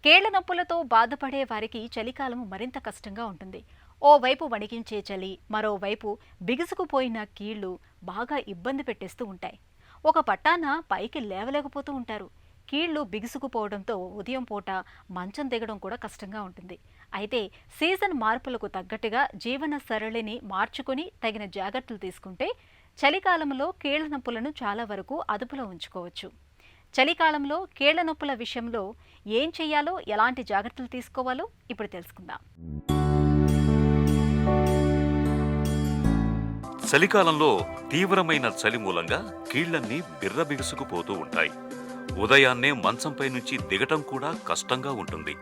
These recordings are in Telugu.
కీళ్ల నొప్పులతో బాధపడే వారికి చలికాలం మరింత కష్టంగా ఉంటుంది. ఓవైపు వణికించే చలి, మరోవైపు బిగుసుకుపోయిన కీళ్లు బాగా ఇబ్బంది పెట్టేస్తూ ఉంటాయి. ఒక పట్టాన పైకి లేవలేకపోతూ ఉంటారు. కీళ్లు బిగుసుకుపోవడంతో ఉదయం పూట మంచం దిగడం కూడా కష్టంగా ఉంటుంది. అయితే సీజన్ మార్పులకు తగ్గట్టుగా జీవన సరళిని మార్చుకుని తగిన జాగ్రత్తలు తీసుకుంటే చలికాలంలో కీళ్ల నొప్పులను చాలా వరకు అదుపులో ఉంచుకోవచ్చు. చలికాలంలో కీళ్ల నొప్పుల విషయంలో ఏం చేయాలో, ఎలాంటి జాగ్రత్తలు తీసుకోవాలో ఇప్పుడు తెలుసుకుందాం. చలికాలంలో తీవ్రమైన చలి మూలంగా కీళ్లన్నీ బిర్రబిగుసుకుపోతూ ఉంటాయి. ఉదయాన్నే మంచంపై నుంచి దిగటం కూడా కష్టంగా ఉంటుంది.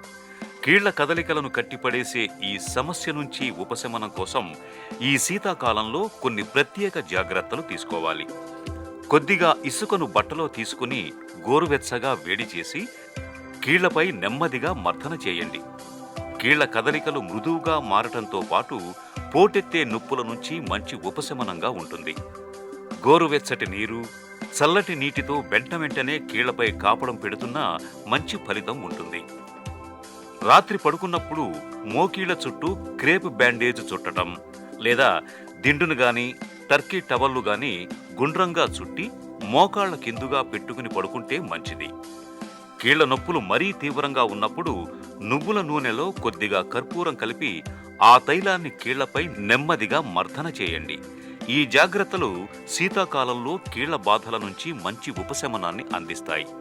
కీళ్ల కదలికలను కట్టిపడేసే ఈ సమస్య నుంచి ఉపశమనం కోసం ఈ శీతాకాలంలో కొన్ని ప్రత్యేక జాగ్రత్తలు తీసుకోవాలి. కొద్దిగా ఇసుకను బట్టలో తీసుకుని గోరువెచ్చగా వేడి చేసి కీళ్లపై నెమ్మదిగా మర్దన చేయండి. కీళ్ల కదలికలు మృదువుగా మారటంతో పాటు పోటెత్తే నొప్పుల నుంచి మంచి ఉపశమనంగా ఉంటుంది. గోరువెచ్చటి నీరు, చల్లటి నీటితో వెంటనే కీళ్లపై కాపడం పెడుతున్నా మంచి ఫలితం ఉంటుంది. రాత్రి పడుకున్నప్పుడు మోకీళ్ల చుట్టూ క్రేప్ బ్యాండేజ్ చుట్టటం లేదా దిండును గాని టర్కీ టవల్లు గాని గుండ్రంగా చుట్టి మోకాళ్ల కిందుగా పెట్టుకుని పడుకుంటే మంచిది. కీళ్ల నొప్పులు మరీ తీవ్రంగా ఉన్నప్పుడు నువ్వుల నూనెలో కొద్దిగా కర్పూరం కలిపి ఆ తైలాన్ని కీళ్లపై నెమ్మదిగా మర్దన చేయండి. ఈ జాగ్రత్తలు శీతాకాలంలో కీళ్ల బాధల నుంచి మంచి ఉపశమనాన్ని అందిస్తాయి.